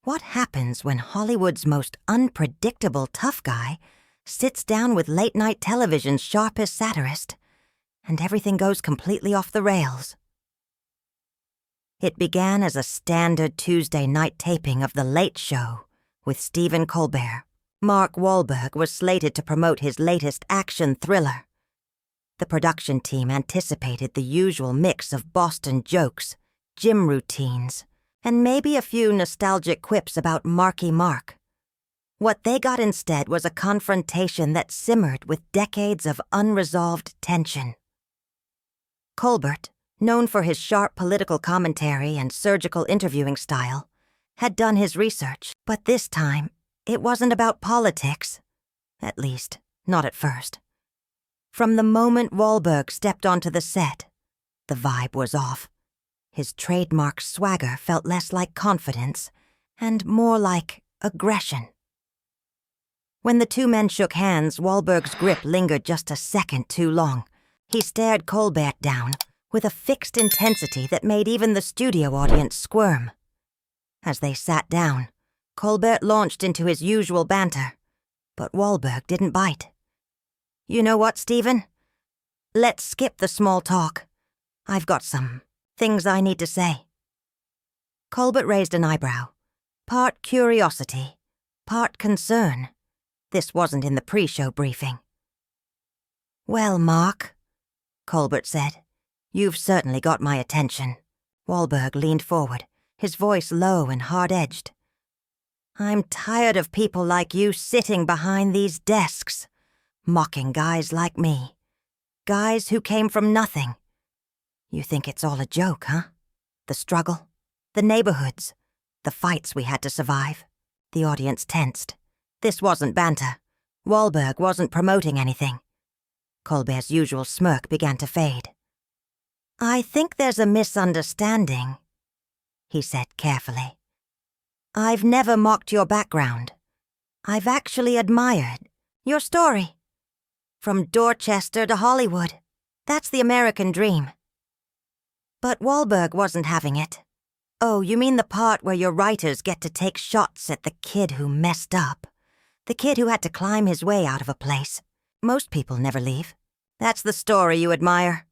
What happens when Hollywood's most unpredictable tough guy sits down with late-night television's sharpest satirist, and everything goes completely off the rails? It began as a standard Tuesday night taping of The Late Show with Stephen Colbert. Mark Wahlberg was slated to promote his latest action thriller. The production team anticipated the usual mix of Boston jokes, gym routines, and maybe a few nostalgic quips about Marky Mark. What they got instead was a confrontation that simmered with decades of unresolved tension. Colbert, known for his sharp political commentary and surgical interviewing style, had done his research, but this time, it wasn't about politics. At least, not at first. From the moment Wahlberg stepped onto the set, the vibe was off. His trademark swagger felt less like confidence and more like aggression. When the two men shook hands, Wahlberg's grip lingered just a second too long. He stared Colbert down with a fixed intensity that made even the studio audience squirm. As they sat down, Colbert launched into his usual banter, but Wahlberg didn't bite. "You know what, Stephen? Let's skip the small talk. I've got some things I need to say." Colbert raised an eyebrow, part curiosity, part concern. This wasn't in the pre-show briefing. "Well, Mark," Colbert said, "you've certainly got my attention." Wahlberg leaned forward, his voice low and hard-edged. "I'm tired of people like you sitting behind these desks, mocking guys like me. Guys who came from nothing. You think it's all a joke, huh? The struggle, the neighborhoods, the fights we had to survive." The audience tensed. This wasn't banter. Wahlberg wasn't promoting anything. Colbert's usual smirk began to fade. "I think there's a misunderstanding," he said carefully. "I've never mocked your background. I've actually admired your story. From Dorchester to Hollywood. That's the American dream." But Wahlberg wasn't having it. "Oh, you mean the part where your writers get to take shots at the kid who messed up? The kid who had to climb his way out of a place. Most people never leave. That's the story you admire."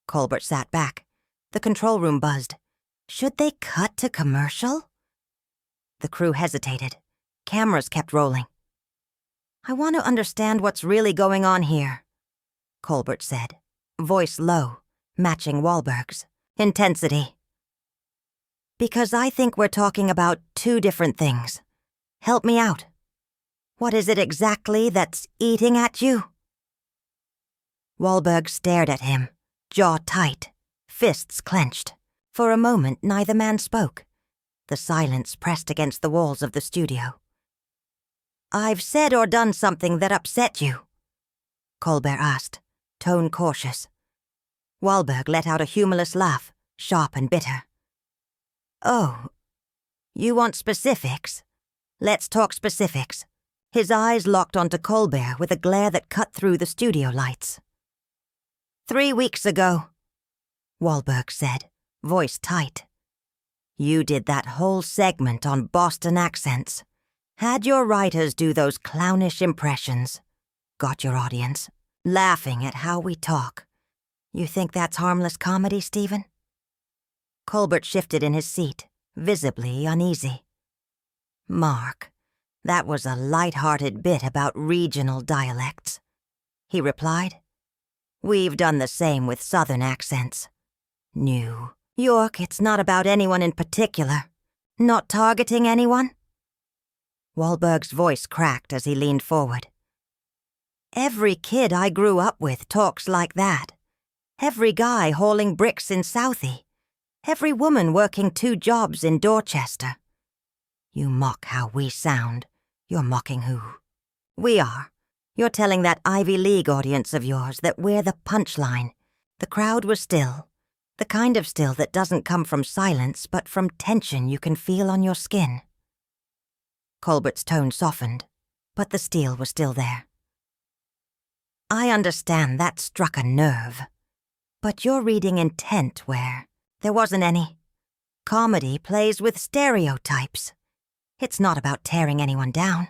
Colbert sat back. The control room buzzed. Should they cut to commercial? The crew hesitated. Cameras kept rolling. "I want to understand what's really going on here," Colbert said, voice low, matching Wahlberg's. Intensity. "Because I think we're talking about two different things. Help me out. What is it exactly that's eating at you?" Wahlberg stared at him, jaw tight, fists clenched. For a moment, neither man spoke. The silence pressed against the walls of the studio. "I've said or done something that upset you?" Colbert asked, tone cautious. Wahlberg let out a humorless laugh, sharp and bitter. "Oh, you want specifics? Let's talk specifics." His eyes locked onto Colbert with a glare that cut through the studio lights. 3 weeks ago," Wahlberg said, voice tight. "You did that whole segment on Boston accents. Had your writers do those clownish impressions. Got your audience laughing at how we talk. You think that's harmless comedy, Stephen?" Colbert shifted in his seat, visibly uneasy. "Mark, that was a lighthearted bit about regional dialects," he replied. "We've done the same with Southern accents. New York, it's not about anyone in particular. Not targeting anyone?" Wahlberg's voice cracked as he leaned forward. "Every kid I grew up with talks like that. Every guy hauling bricks in Southie. Every woman working 2 jobs in Dorchester. You mock how we sound. You're mocking who? We are. You're telling that Ivy League audience of yours that we're the punchline. The crowd was still. The kind of still that doesn't come from silence, but from tension you can feel on your skin." Colbert's tone softened, but the steel was still there. "I understand that struck a nerve. But you're reading intent where there wasn't any. Comedy plays with stereotypes. It's not about tearing anyone down.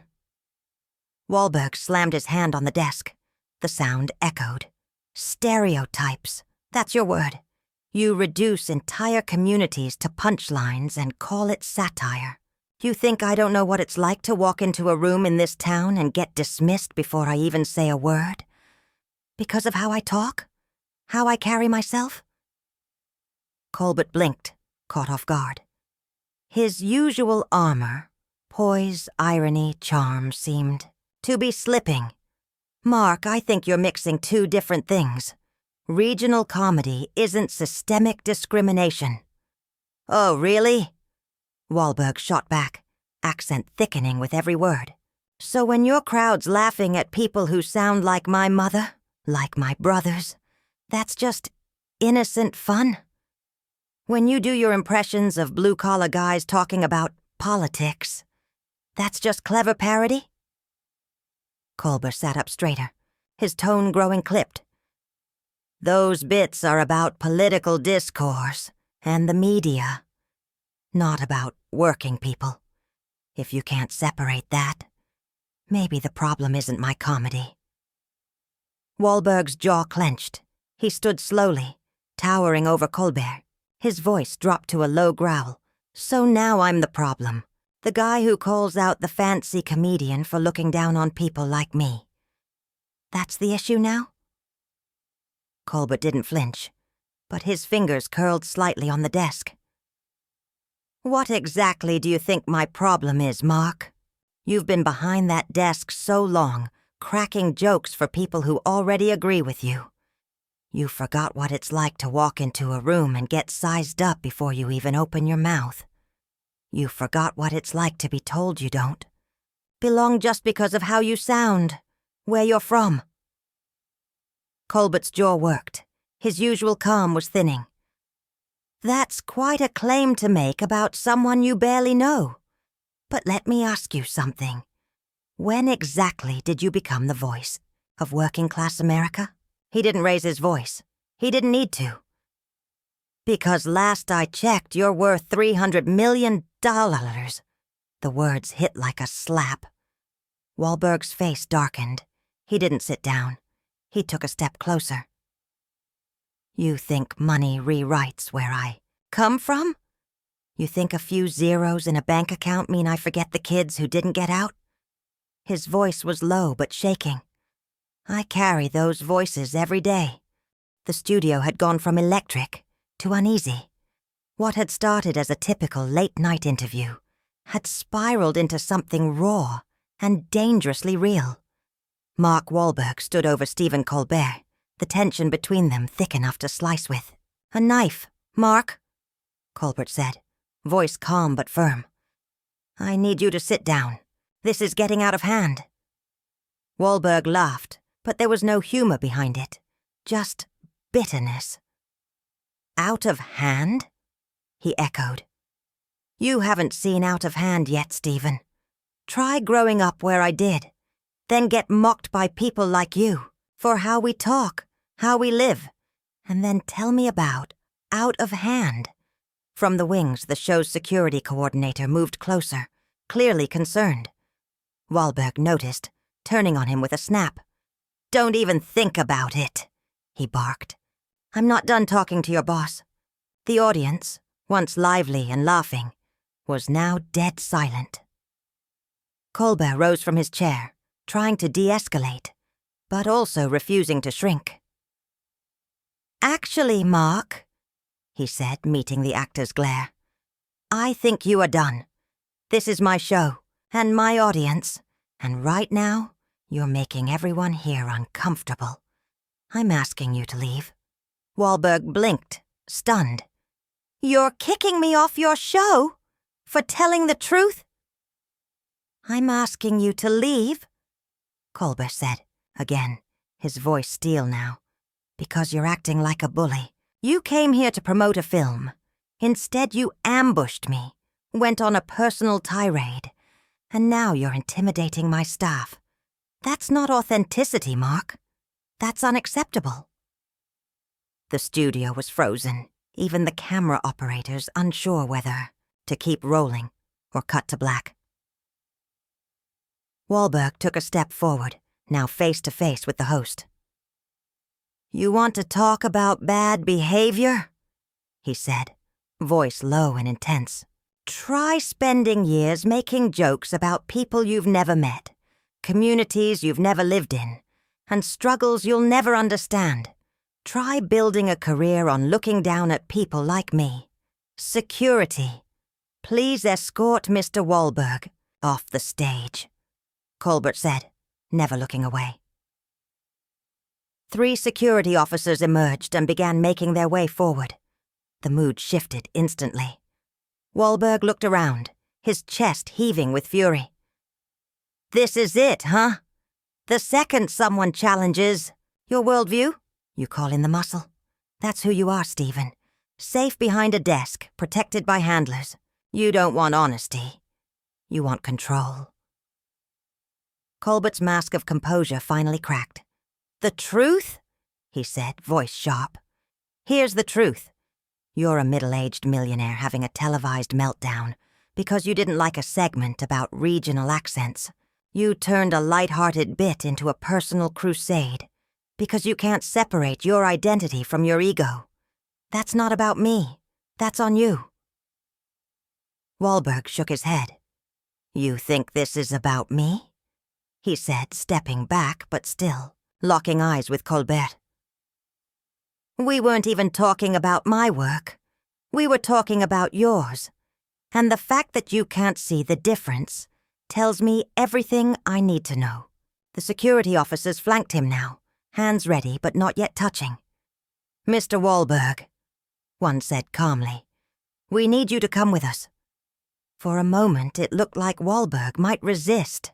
Wahlberg slammed his hand on the desk. The sound echoed. Stereotypes. That's your word. You reduce entire communities to punchlines and call it satire. You think I don't know what it's like to walk into a room in this town and get dismissed before I even say a word? Because of how I talk? How I carry myself? Colbert blinked, caught off guard. His usual armor, poise, irony, charm, seemed to be slipping. Mark, I think you're mixing two different things. Regional comedy isn't systemic discrimination. Oh, really? Wahlberg shot back, accent thickening with every word. So when your crowd's laughing at people who sound like my mother, like my brothers, that's just innocent fun? When you do your impressions of blue-collar guys talking about politics, that's just clever parody? Colbert sat up straighter, his tone growing clipped. Those bits are about political discourse and the media, not about working people. If you can't separate that, maybe the problem isn't my comedy. Wahlberg's jaw clenched. He stood slowly, towering over Colbert. His voice dropped to a low growl. So now I'm the problem. The guy who calls out the fancy comedian for looking down on people like me. That's the issue now? Colbert didn't flinch, but his fingers curled slightly on the desk. What exactly do you think my problem is, Mark? You've been behind that desk so long, cracking jokes for people who already agree with you. You forgot what it's like to walk into a room and get sized up before you even open your mouth. You forgot what it's like to be told you don't belong just because of how you sound, where you're from. Colbert's jaw worked. His usual calm was thinning. That's quite a claim to make about someone you barely know. But let me ask you something. When exactly did you become the voice of working-class America? He didn't raise his voice. He didn't need to. Because last I checked, you're worth $300 million. The words hit like a slap. Wahlberg's face darkened. He didn't sit down. He took a step closer. You think money rewrites where I come from? You think a few zeros in a bank account mean I forget the kids who didn't get out? His voice was low but shaking. I carry those voices every day. The studio had gone from electric to uneasy. What had started as a typical late-night interview had spiraled into something raw and dangerously real. Mark Wahlberg stood over Stephen Colbert, the tension between them thick enough to slice with. A knife, Mark, Colbert said, voice calm but firm. I need you to sit down. This is getting out of hand. Wahlberg laughed, but there was no humor behind it, just bitterness. Out of hand? He echoed. You haven't seen out of hand yet, Stephen. Try growing up where I did, then get mocked by people like you for how we talk, how we live, and then tell me about out of hand. From the wings, the show's security coordinator moved closer, clearly concerned. Wahlberg noticed, turning on him with a snap. Don't even think about it, he barked. I'm not done talking to your boss. The audience, once lively and laughing, was now dead silent. Colbert rose from his chair, trying to de-escalate, but also refusing to shrink. Actually, Mark, he said, meeting the actor's glare, I think you are done. This is my show, and my audience, and right now, you're making everyone here uncomfortable. I'm asking you to leave. Wahlberg blinked, stunned. You're kicking me off your show? For telling the truth? I'm asking you to leave, Colbert said, again, his voice steel now. Because you're acting like a bully. You came here to promote a film. Instead, you ambushed me, went on a personal tirade, and now you're intimidating my staff. That's not authenticity, Mark. That's unacceptable. The studio was frozen, even the camera operators unsure whether to keep rolling or cut to black. Wahlberg took a step forward, now face to face with the host. "You want to talk about bad behavior?" he said, voice low and intense. "Try spending years making jokes about people you've never met, communities you've never lived in, and struggles you'll never understand. Try building a career on looking down at people like me. Security. Please escort Mr. Wahlberg off the stage," Colbert said, never looking away. 3 security officers emerged and began making their way forward. The mood shifted instantly. Wahlberg looked around, his chest heaving with fury. "This is it, huh? The second someone challenges your worldview, you call in the muscle. That's who you are, Stephen. Safe behind a desk, protected by handlers. You don't want honesty. You want control." Colbert's mask of composure finally cracked. "The truth?" he said, voice sharp. "Here's the truth. You're a middle-aged millionaire having a televised meltdown because you didn't like a segment about regional accents. You turned a lighthearted bit into a personal crusade because you can't separate your identity from your ego. That's not about me. That's on you." Wahlberg shook his head. "You think this is about me?" he said, stepping back but still, locking eyes with Colbert. "We weren't even talking about my work. We were talking about yours. And the fact that you can't see the difference tells me everything I need to know." The security officers flanked him now, hands ready but not yet touching. "Mr. Wahlberg," one said calmly, "we need you to come with us." For a moment it looked like Wahlberg might resist.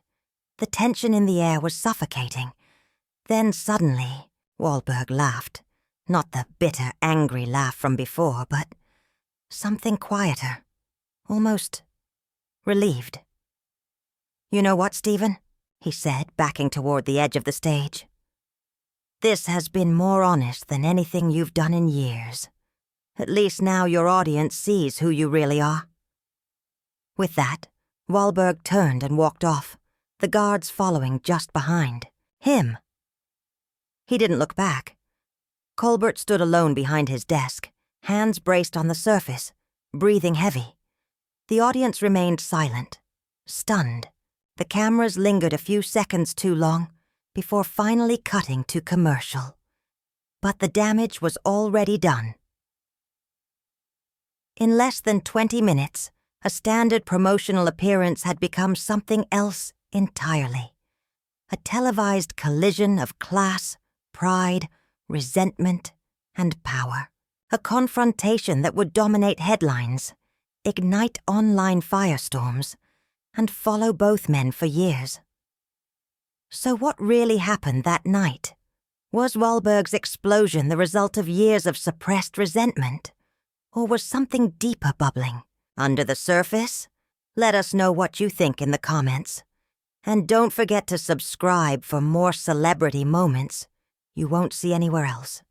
The tension in the air was suffocating. Then suddenly, Wahlberg laughed. Not the bitter, angry laugh from before, but something quieter, almost relieved. "You know what, Stephen?" he said, backing toward the edge of the stage. "This has been more honest than anything you've done in years. At least now your audience sees who you really are." With that, Wahlberg turned and walked off, the guards following just behind. Him. He didn't look back. Colbert stood alone behind his desk, hands braced on the surface, breathing heavy. The audience remained silent, stunned. The cameras lingered a few seconds too long before finally cutting to commercial. But the damage was already done. In less than 20 minutes, a standard promotional appearance had become something else entirely. A televised collision of class, pride, resentment, and power. A confrontation that would dominate headlines, ignite online firestorms, and follow both men for years. So what really happened that night? Was Wahlberg's explosion the result of years of suppressed resentment? Or was something deeper bubbling? Under the surface? Let us know what you think in the comments. And don't forget to subscribe for more celebrity moments you won't see anywhere else.